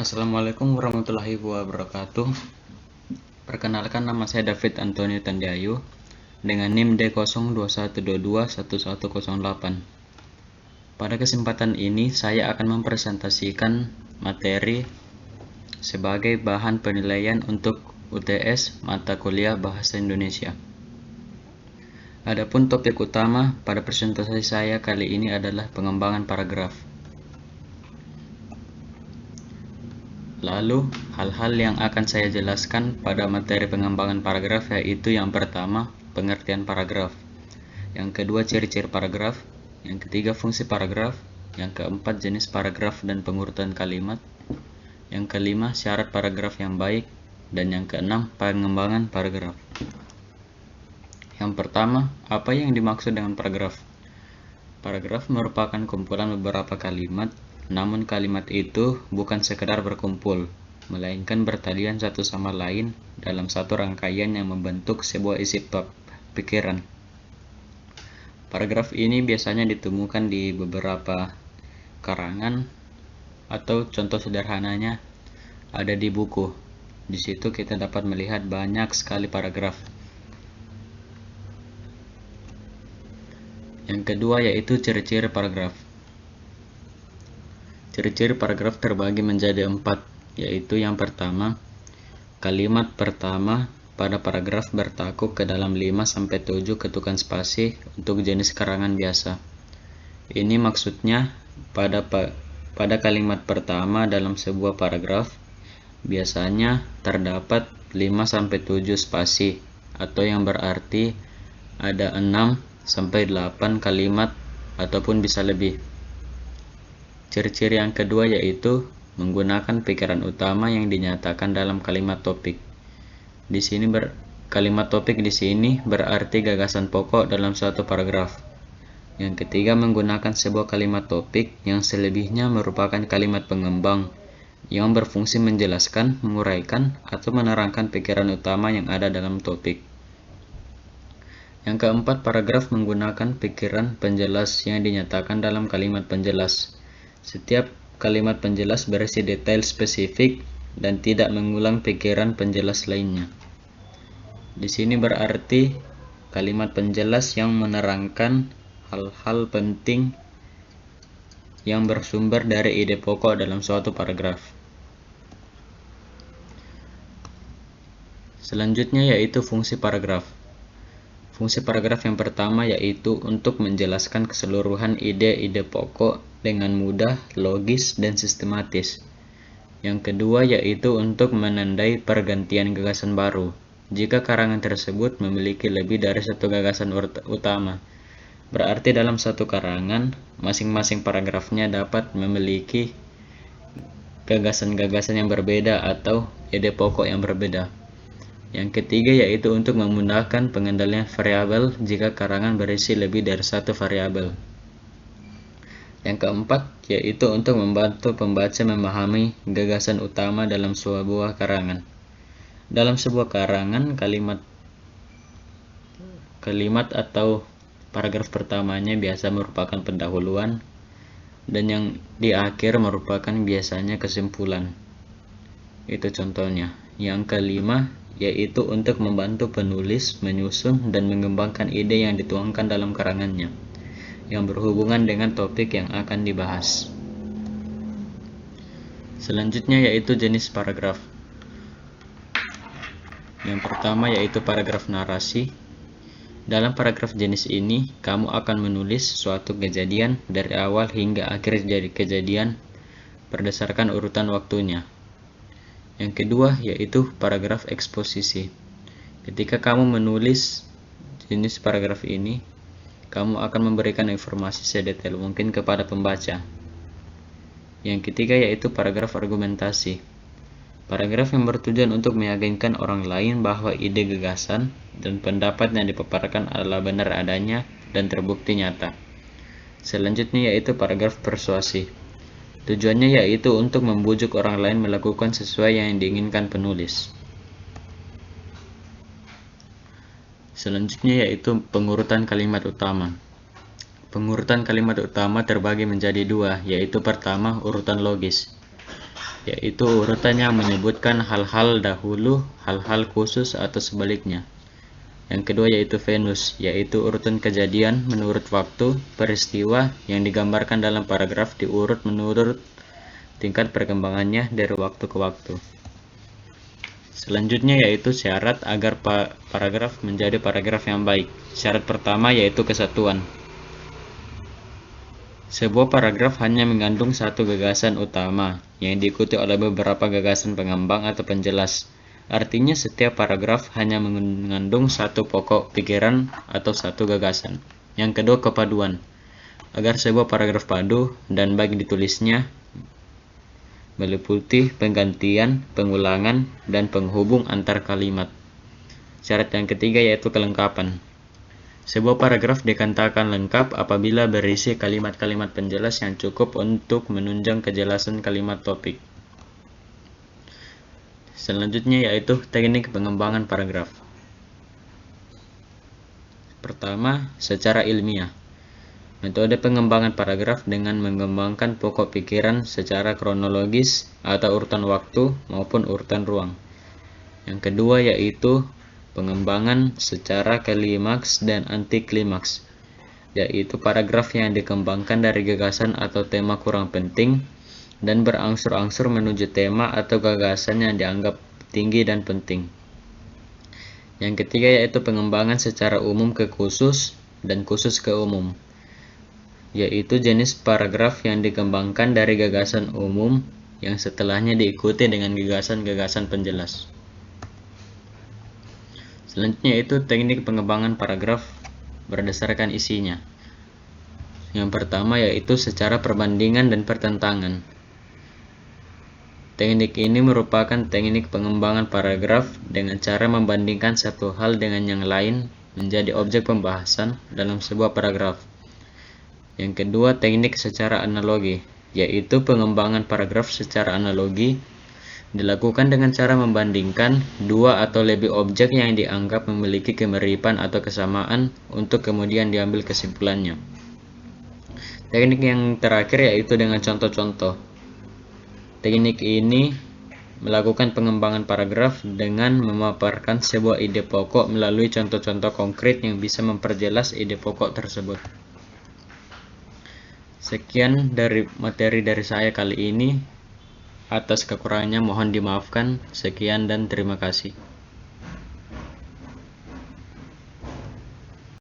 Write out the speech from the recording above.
Assalamualaikum warahmatullahi wabarakatuh. Perkenalkan, nama saya David Antonio Tandiayu dengan NIM D0212211108. Pada kesempatan ini saya akan mempresentasikan materi sebagai bahan penilaian untuk UTS mata kuliah Bahasa Indonesia. Adapun topik utama pada presentasi saya kali ini adalah pengembangan paragraf. Lalu, hal-hal yang akan saya jelaskan pada materi pengembangan paragraf yaitu yang pertama, pengertian paragraf. Yang kedua, ciri-ciri paragraf. Yang ketiga, fungsi paragraf. Yang keempat, jenis paragraf dan pengurutan kalimat. Yang kelima, syarat paragraf yang baik. Dan yang keenam, pengembangan paragraf. Yang pertama, apa yang dimaksud dengan paragraf? Paragraf merupakan kumpulan beberapa kalimat. Namun kalimat itu bukan sekedar berkumpul, melainkan bertalian satu sama lain dalam satu rangkaian yang membentuk sebuah isi pikiran. Paragraf ini biasanya ditemukan di beberapa karangan atau contoh sederhananya ada di buku. Di situ kita dapat melihat banyak sekali paragraf. Yang kedua yaitu ciri-ciri paragraf. Ciri-ciri paragraf terbagi menjadi 4, yaitu yang pertama, kalimat pertama pada paragraf bertakuk ke dalam 5-7 ketukan spasi untuk jenis karangan biasa. Ini maksudnya pada kalimat pertama dalam sebuah paragraf biasanya terdapat 5-7 spasi, atau yang berarti ada 6-8 kalimat ataupun bisa lebih. Ciri-ciri yang kedua yaitu menggunakan pikiran utama yang dinyatakan dalam kalimat topik. Di sini kalimat topik di sini berarti gagasan pokok dalam suatu paragraf. Yang ketiga, menggunakan sebuah kalimat topik yang selebihnya merupakan kalimat pengembang yang berfungsi menjelaskan, menguraikan, atau menerangkan pikiran utama yang ada dalam topik. Yang keempat, paragraf menggunakan pikiran penjelas yang dinyatakan dalam kalimat penjelas. Setiap kalimat penjelas berisi detail spesifik dan tidak mengulang pikiran penjelas lainnya. Di sini berarti kalimat penjelas yang menerangkan hal-hal penting yang bersumber dari ide pokok dalam suatu paragraf. Selanjutnya yaitu fungsi paragraf. Fungsi paragraf yang pertama yaitu untuk menjelaskan keseluruhan ide-ide pokok dengan mudah, logis, dan sistematis. Yang kedua yaitu untuk menandai pergantian gagasan baru. Jika karangan tersebut memiliki lebih dari satu gagasan utama, berarti dalam satu karangan, masing-masing paragrafnya dapat memiliki gagasan-gagasan yang berbeda atau ide pokok yang berbeda. Yang ketiga yaitu untuk memudahkan pengendalian variabel jika karangan berisi lebih dari satu variabel. Yang keempat yaitu untuk membantu pembaca memahami gagasan utama dalam sebuah karangan. Dalam sebuah karangan, kalimat atau paragraf pertamanya biasa merupakan pendahuluan dan yang di akhir merupakan biasanya kesimpulan. Itu contohnya. Yang kelima yaitu untuk membantu penulis menyusun dan mengembangkan ide yang dituangkan dalam karangannya yang berhubungan dengan topik yang akan dibahas. Selanjutnya yaitu jenis paragraf. Yang pertama yaitu paragraf narasi. Dalam paragraf jenis ini, kamu akan menulis suatu kejadian dari awal hingga akhir kejadian berdasarkan urutan waktunya. Yang kedua yaitu paragraf eksposisi. Ketika kamu menulis jenis paragraf ini, kamu akan memberikan informasi sedetail mungkin kepada pembaca. Yang ketiga yaitu paragraf argumentasi. Paragraf yang bertujuan untuk meyakinkan orang lain bahwa ide, gagasan, dan pendapat yang dipaparkan adalah benar adanya dan terbukti nyata. Selanjutnya yaitu paragraf persuasi. Tujuannya yaitu untuk membujuk orang lain melakukan sesuai yang diinginkan penulis. Selanjutnya yaitu pengurutan kalimat utama. Pengurutan kalimat utama terbagi menjadi dua, yaitu pertama, urutan logis. yaitu urutan yang menyebutkan hal-hal dahulu, hal-hal khusus atau sebaliknya. Yang kedua yaitu Venus, yaitu urutan kejadian menurut waktu, peristiwa yang digambarkan dalam paragraf diurut menurut tingkat perkembangannya dari waktu ke waktu. Selanjutnya yaitu syarat agar paragraf menjadi paragraf yang baik. Syarat pertama yaitu kesatuan. Sebuah paragraf hanya mengandung satu gagasan utama yang diikuti oleh beberapa gagasan pengembang atau penjelas. Artinya setiap paragraf hanya mengandung satu pokok pikiran atau satu gagasan. Yang kedua kepaduan. Agar sebuah paragraf padu dan baik ditulisnya, meliputi penggantian, pengulangan, dan penghubung antar kalimat. Syarat yang ketiga yaitu kelengkapan. Sebuah paragraf dikatakan lengkap apabila berisi kalimat-kalimat penjelas yang cukup untuk menunjang kejelasan kalimat topik. Selanjutnya yaitu teknik pengembangan paragraf. Pertama, secara ilmiah. Metode pengembangan paragraf dengan mengembangkan pokok pikiran secara kronologis atau urutan waktu maupun urutan ruang. Yang kedua yaitu pengembangan secara klimaks dan anti klimaks, yaitu paragraf yang dikembangkan dari gagasan atau tema kurang penting dan berangsur-angsur menuju tema atau gagasan yang dianggap tinggi dan penting. Yang ketiga yaitu pengembangan secara umum ke khusus dan khusus ke umum, yaitu jenis paragraf yang dikembangkan dari gagasan umum yang setelahnya diikuti dengan gagasan-gagasan penjelas. Selanjutnya yaitu teknik pengembangan paragraf berdasarkan isinya. Yang pertama yaitu secara perbandingan dan pertentangan. Teknik ini merupakan teknik pengembangan paragraf dengan cara membandingkan satu hal dengan yang lain menjadi objek pembahasan dalam sebuah paragraf. Yang kedua, teknik secara analogi, yaitu pengembangan paragraf secara analogi dilakukan dengan cara membandingkan dua atau lebih objek yang dianggap memiliki kemiripan atau kesamaan untuk kemudian diambil kesimpulannya. Teknik yang terakhir yaitu dengan contoh-contoh. Teknik ini melakukan pengembangan paragraf dengan memaparkan sebuah ide pokok melalui contoh-contoh konkret yang bisa memperjelas ide pokok tersebut. Sekian dari materi dari saya kali ini. Atas kekurangannya mohon dimaafkan. Sekian dan terima kasih.